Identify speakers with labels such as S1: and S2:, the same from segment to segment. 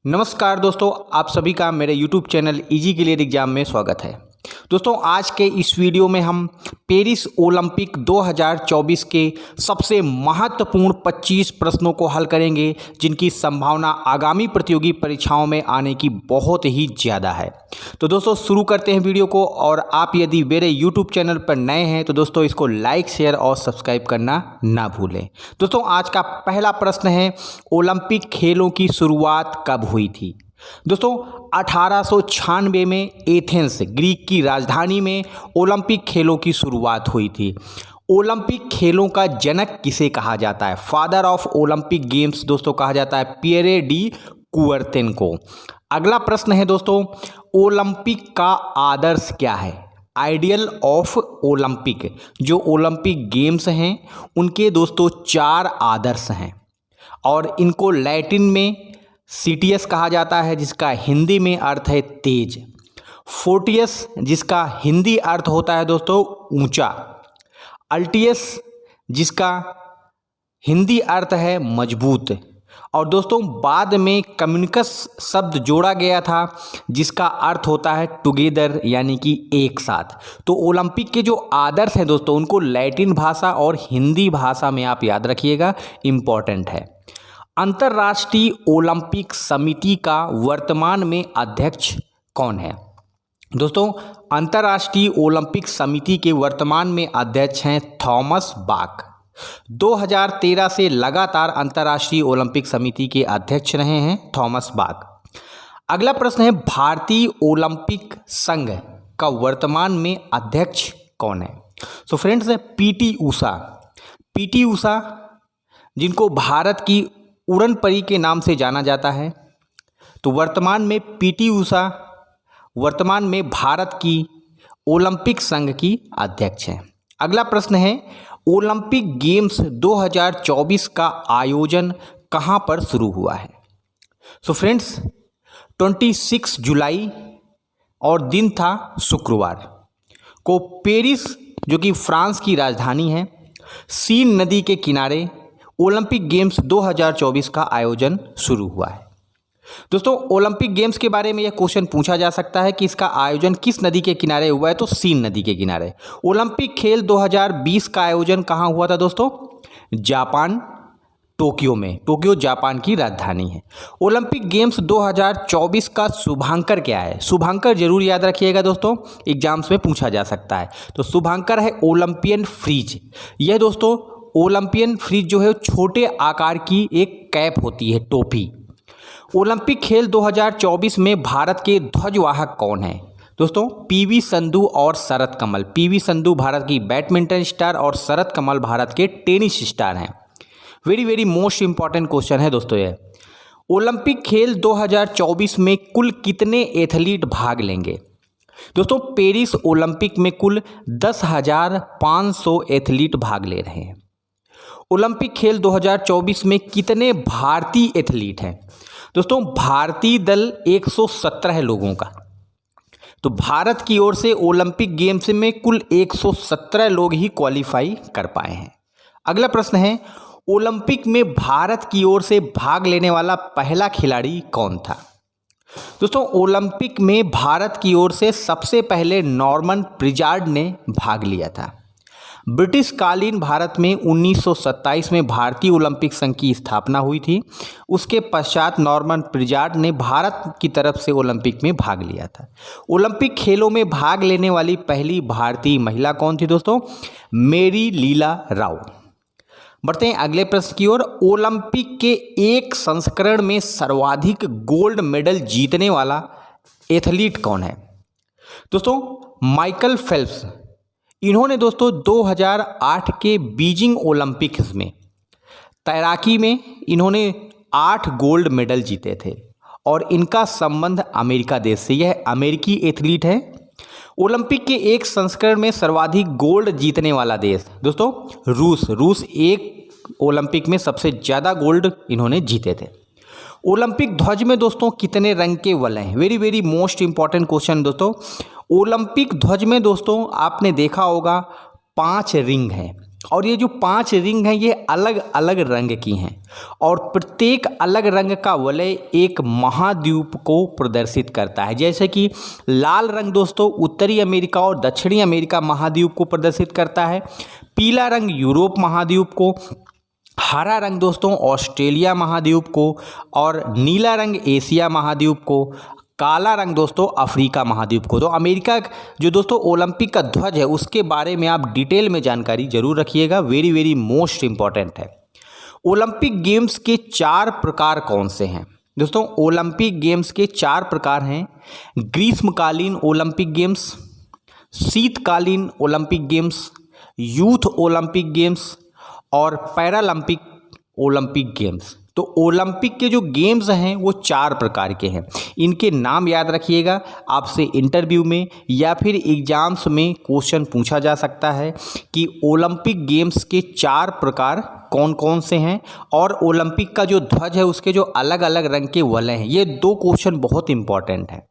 S1: नमस्कार दोस्तों, आप सभी का मेरे YouTube channel easy clear exam में स्वागत है। दोस्तों, आज के इस वीडियो में हम पेरिस ओलंपिक 2024 के सबसे महत्वपूर्ण 25 प्रश्नों को हल करेंगे, जिनकी संभावना आगामी प्रतियोगी परीक्षाओं में आने की बहुत ही ज़्यादा है। तो दोस्तों, शुरू करते हैं वीडियो को। और आप यदि मेरे YouTube चैनल पर नए हैं तो दोस्तों इसको लाइक, शेयर और सब्सक्राइब करना ना भूलें। दोस्तों, आज का पहला प्रश्न है, ओलंपिक खेलों की शुरुआत कब हुई थी? दोस्तों, 1896 में एथेंस, ग्रीक की राजधानी में ओलंपिक खेलों की शुरुआत हुई थी। ओलंपिक खेलों का जनक किसे कहा जाता है? फादर ऑफ ओलंपिक गेम्स दोस्तों कहा जाता है पियरे डी कुबरतेन को। अगला प्रश्न है दोस्तों, ओलंपिक का आदर्श क्या है? आइडियल ऑफ ओलंपिक, जो ओलंपिक गेम्स हैं उनके दोस्तों 4 आदर्श हैं और इनको लैटिन में सीटियस कहा जाता है, जिसका हिंदी में अर्थ है तेज। फोर्टियस, जिसका हिंदी अर्थ होता है दोस्तों ऊंचा। अल्टियस, जिसका हिंदी अर्थ है मजबूत। और दोस्तों बाद में कम्युनिकस शब्द जोड़ा गया था, जिसका अर्थ होता है टुगेदर, यानी कि एक साथ। तो ओलंपिक के जो आदर्श हैं दोस्तों उनको लैटिन भाषा और हिंदी भाषा में आप याद रखिएगा, इम्पॉर्टेंट है। अंतर्राष्ट्रीय ओलंपिक समिति का वर्तमान में अध्यक्ष कौन है? दोस्तों, अंतर्राष्ट्रीय ओलंपिक समिति के वर्तमान में अध्यक्ष हैं थॉमस बाक। 2013 से लगातार अंतर्राष्ट्रीय ओलंपिक समिति के अध्यक्ष रहे हैं थॉमस बाक। अगला प्रश्न है, भारतीय ओलंपिक संघ का वर्तमान में अध्यक्ष कौन है? सो फ्रेंड्स, पीटी ऊषा, जिनको भारत की उड़न परी के नाम से जाना जाता है। तो वर्तमान में पीटी ऊषा वर्तमान में भारत की ओलंपिक संघ की अध्यक्ष हैं। अगला प्रश्न है, ओलंपिक गेम्स 2024 का आयोजन कहां पर शुरू हुआ है? सो फ्रेंड्स, 26 जुलाई और दिन था शुक्रवार को पेरिस, जो कि फ्रांस की राजधानी है, सीन नदी के किनारे ओलंपिक गेम्स 2024 का आयोजन शुरू हुआ है। दोस्तों, ओलंपिक गेम्स के बारे में यह क्वेश्चन पूछा जा सकता है कि इसका आयोजन किस नदी के किनारे हुआ है, तो सीन नदी के किनारे। ओलंपिक खेल 2020 का आयोजन कहाँ हुआ था दोस्तों? जापान, टोक्यो में। टोक्यो जापान की राजधानी है। ओलंपिक गेम्स 2024 का शुभांकर क्या है? शुभांकर जरूर याद रखिएगा दोस्तों, एग्जाम्स में पूछा जा सकता है। तो शुभांकर है ओलंपियन फ्रीज। यह दोस्तों ओलंपियन फ्रीज जो है छोटे आकार की एक कैप होती है, टोपी। ओलंपिक खेल 2024 में भारत के ध्वजवाहक कौन है? दोस्तों, पीवी संधू और शरत कमल। पीवी संधू भारत की बैडमिंटन स्टार और शरत कमल भारत के टेनिस स्टार हैं। वेरी मोस्ट इंपॉर्टेंट क्वेश्चन है दोस्तों ये। ओलंपिक खेल 2024 में कुल कितने एथलीट भाग लेंगे? दोस्तों, पेरिस ओलंपिक में कुल 10,500 एथलीट भाग ले रहे हैं। ओलंपिक खेल 2024 में कितने भारतीय एथलीट हैं? दोस्तों, भारतीय दल 117 लोगों का। तो भारत की ओर से ओलंपिक गेम्स में कुल 117 लोग ही क्वालिफाई कर पाए हैं। अगला प्रश्न है, ओलंपिक में भारत की ओर से भाग लेने वाला पहला खिलाड़ी कौन था? दोस्तों, ओलंपिक में भारत की ओर से सबसे पहले नॉर्मन प्रिजार्ड ने भाग लिया था। ब्रिटिश कालीन भारत में 1927 में भारतीय ओलंपिक संघ की स्थापना हुई थी। उसके पश्चात नॉर्मन प्रिजार्ड ने भारत की तरफ से ओलंपिक में भाग लिया था। ओलंपिक खेलों में भाग लेने वाली पहली भारतीय महिला कौन थी दोस्तों? मेरी लीला राव। बढ़ते हैं अगले प्रश्न की ओर। ओलंपिक के एक संस्करण में सर्वाधिक गोल्ड मेडल जीतने वाला एथलीट कौन है? दोस्तों, माइकल फेल्प्स। इन्होंने दोस्तों 2008 के बीजिंग ओलंपिक्स में तैराकी में इन्होंने 8 गोल्ड मेडल जीते थे और इनका संबंध अमेरिका देश से। यह अमेरिकी एथलीट है। ओलंपिक के एक संस्करण में सर्वाधिक गोल्ड जीतने वाला देश दोस्तों रूस एक ओलंपिक में सबसे ज़्यादा गोल्ड इन्होंने जीते थे। ओलंपिक ध्वज में दोस्तों कितने रंग के वलय हैं? वेरी मोस्ट इंपॉर्टेंट क्वेश्चन दोस्तों। ओलंपिक ध्वज में दोस्तों आपने देखा होगा 5 रिंग हैं और ये जो 5 रिंग हैं ये अलग अलग रंग की हैं और प्रत्येक अलग रंग का वलय एक महाद्वीप को प्रदर्शित करता है। जैसे कि लाल रंग दोस्तों उत्तरी अमेरिका और दक्षिणी अमेरिका महाद्वीप को प्रदर्शित करता है, पीला रंग यूरोप महाद्वीप को, हरा रंग दोस्तों ऑस्ट्रेलिया महाद्वीप को और नीला रंग एशिया महाद्वीप को, काला रंग दोस्तों अफ्रीका महाद्वीप को। तो अमेरिका जो दोस्तों ओलंपिक का ध्वज है उसके बारे में आप डिटेल में जानकारी जरूर रखिएगा, वेरी वेरी मोस्ट इम्पॉर्टेंट है। ओलंपिक गेम्स के 4 प्रकार कौन से हैं दोस्तों? ओलंपिक गेम्स के 4 प्रकार हैं। ग्रीष्मकालीन ओलंपिक गेम्स, शीतकालीन Olympic games, youth Olympic games और पैरालंपिक ओलंपिक गेम्स। तो ओलंपिक के जो गेम्स हैं वो 4 प्रकार के हैं। इनके नाम याद रखिएगा, आपसे इंटरव्यू में या फिर एग्जाम्स में क्वेश्चन पूछा जा सकता है कि ओलंपिक गेम्स के 4 प्रकार कौन कौन से हैं और ओलंपिक का जो ध्वज है उसके जो अलग अलग रंग के वलय हैं। ये 2 क्वेश्चन बहुत इंपॉर्टेंट हैं।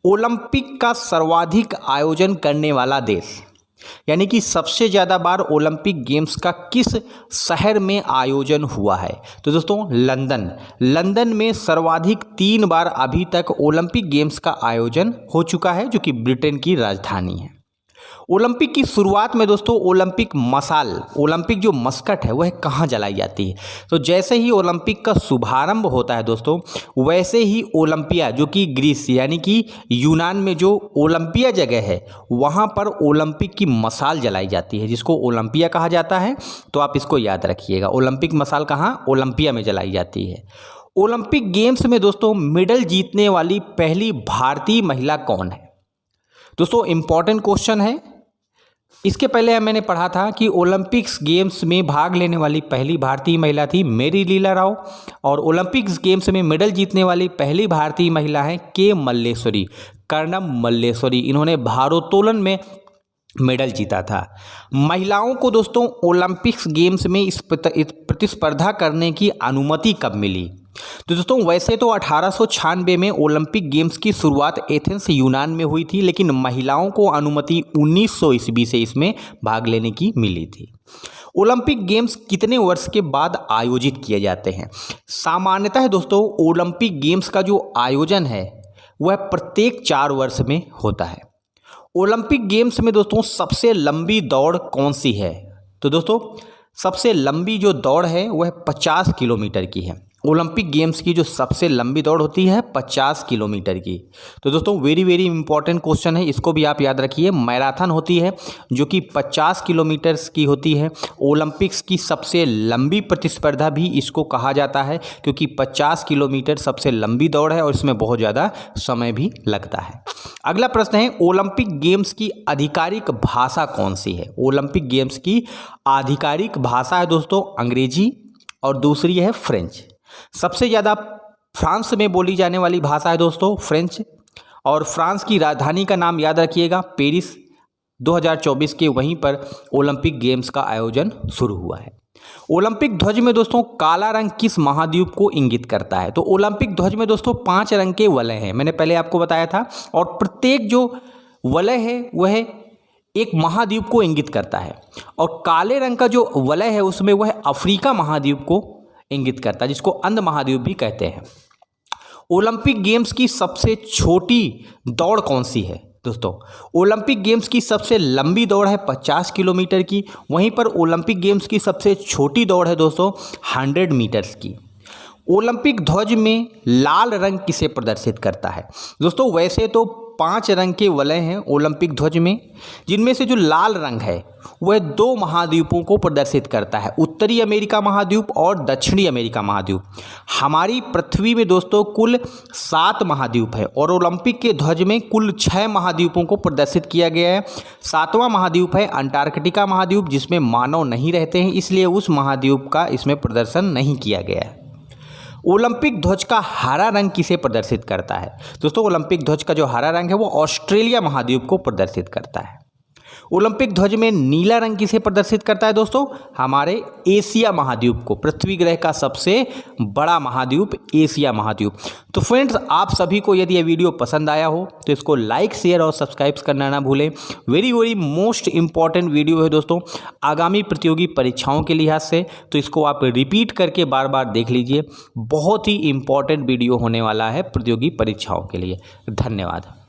S1: ओलंपिक का सर्वाधिक आयोजन करने वाला देश, यानी कि सबसे ज़्यादा बार ओलंपिक गेम्स का किस शहर में आयोजन हुआ है? तो दोस्तों लंदन में सर्वाधिक 3 बार अभी तक ओलंपिक गेम्स का आयोजन हो चुका है, जो कि ब्रिटेन की राजधानी है। ओलंपिक की शुरुआत में दोस्तों ओलंपिक जो मस्कट है वह कहाँ जलाई जाती है? तो जैसे ही ओलंपिक का शुभारंभ होता है दोस्तों, वैसे ही ओलंपिया जो कि ग्रीस यानी कि यूनान में जो ओलंपिया जगह है वहाँ पर ओलंपिक की मसाल जलाई जाती है, जिसको ओलंपिया कहा जाता है। तो आप इसको याद रखिएगा, ओलंपिक मसाल कहाँ? ओलंपिया में जलाई जाती है। ओलंपिक गेम्स में दोस्तों मेडल जीतने वाली पहली भारतीय महिला कौन है? दोस्तों इंपॉर्टेंट क्वेश्चन है। इसके पहले मैंने पढ़ा था कि ओलंपिक्स गेम्स में भाग लेने वाली पहली भारतीय महिला थी मेरी लीला राव, और ओलंपिक्स गेम्स में मेडल जीतने वाली पहली भारतीय महिला है के मल्लेश्वरी, कर्णम मल्लेश्वरी। इन्होंने भारोत्तोलन में मेडल जीता था। महिलाओं को दोस्तों ओलंपिक्स गेम्स में इस प्रतिस्पर्धा करने की अनुमति कब मिली? तो दोस्तों वैसे तो 1896 में ओलंपिक गेम्स की शुरुआत एथेंस यूनान में हुई थी, लेकिन महिलाओं को अनुमति 1900 ईस्वी से इसमें भाग लेने की मिली थी। ओलंपिक गेम्स कितने वर्ष के बाद आयोजित किए जाते हैं? सामान्यतः दोस्तों ओलंपिक गेम्स का जो आयोजन है वह प्रत्येक 4 वर्ष में होता है। ओलंपिक गेम्स में दोस्तों सबसे लंबी दौड़ कौन सी है? तो दोस्तों सबसे लंबी जो दौड़ है वह 50 किलोमीटर की है। ओलंपिक गेम्स की जो सबसे लंबी दौड़ होती है 50 किलोमीटर की। तो दोस्तों वेरी वेरी इंपॉर्टेंट क्वेश्चन है, इसको भी आप याद रखिए। मैराथन होती है जो कि 50 किलोमीटर की होती है। ओलंपिक्स की सबसे लंबी प्रतिस्पर्धा भी इसको कहा जाता है, क्योंकि 50 किलोमीटर सबसे लंबी दौड़ है और इसमें बहुत ज़्यादा समय भी लगता है। अगला प्रश्न है, ओलंपिक गेम्स की आधिकारिक भाषा कौन सी है? ओलंपिक गेम्स की आधिकारिक भाषा है दोस्तों अंग्रेजी और दूसरी है फ्रेंच। सबसे ज़्यादा फ्रांस में बोली जाने वाली भाषा है दोस्तों फ्रेंच, और फ्रांस की राजधानी का नाम याद रखिएगा पेरिस। 2024 के वहीं पर ओलंपिक गेम्स का आयोजन शुरू हुआ है। ओलंपिक ध्वज में दोस्तों काला रंग किस महाद्वीप को इंगित करता है? तो ओलंपिक ध्वज में दोस्तों 5 रंग के वलय हैं, मैंने पहले आपको बताया था, और प्रत्येक जो वलय है वह एक महाद्वीप को इंगित करता है, और काले रंग का जो वलय है उसमें वह अफ्रीका महाद्वीप को इंगित करता है, जिसको अंध महाद्वीप भी कहते हैं। ओलंपिक गेम्स की सबसे छोटी दौड़ कौन सी है? दोस्तों ओलंपिक गेम्स की सबसे लंबी दौड़ है 50 किलोमीटर की, वहीं पर ओलंपिक गेम्स की सबसे छोटी दौड़ है दोस्तों 100 मीटर्स की। ओलंपिक ध्वज में लाल रंग किसे प्रदर्शित करता है? दोस्तों वैसे तो 5 रंग के वलय हैं ओलंपिक ध्वज में, जिनमें से जो लाल रंग है वह 2 महाद्वीपों को प्रदर्शित करता है, उत्तरी अमेरिका महाद्वीप और दक्षिणी अमेरिका महाद्वीप। हमारी पृथ्वी में दोस्तों कुल 7 महाद्वीप है, और ओलंपिक के ध्वज में कुल 6 महाद्वीपों को प्रदर्शित किया गया है। 7वां महाद्वीप है अंटार्कटिका महाद्वीप, जिसमें मानव नहीं रहते हैं, इसलिए उस महाद्वीप का इसमें प्रदर्शन नहीं किया गया है। ओलंपिक ध्वज का हरा रंग किसे प्रदर्शित करता है? दोस्तों ओलंपिक ध्वज का जो हरा रंग है वो ऑस्ट्रेलिया महाद्वीप को प्रदर्शित करता है। ओलंपिक ध्वज में नीला रंग किसे प्रदर्शित करता है दोस्तों? हमारे एशिया महाद्वीप को। पृथ्वी ग्रह का सबसे बड़ा महाद्वीप एशिया महाद्वीप। तो फ्रेंड्स, आप सभी को यदि यह वीडियो पसंद आया हो तो इसको लाइक, शेयर और सब्सक्राइब करना ना भूलें। Very very most important video है दोस्तों आगामी प्रतियोगी परीक्षाओं के लिहाज से, तो इसको आप रिपीट करके बार बार देख लीजिए। बहुत ही इंपॉर्टेंट वीडियो होने वाला है प्रतियोगी परीक्षाओं के लिए। धन्यवाद।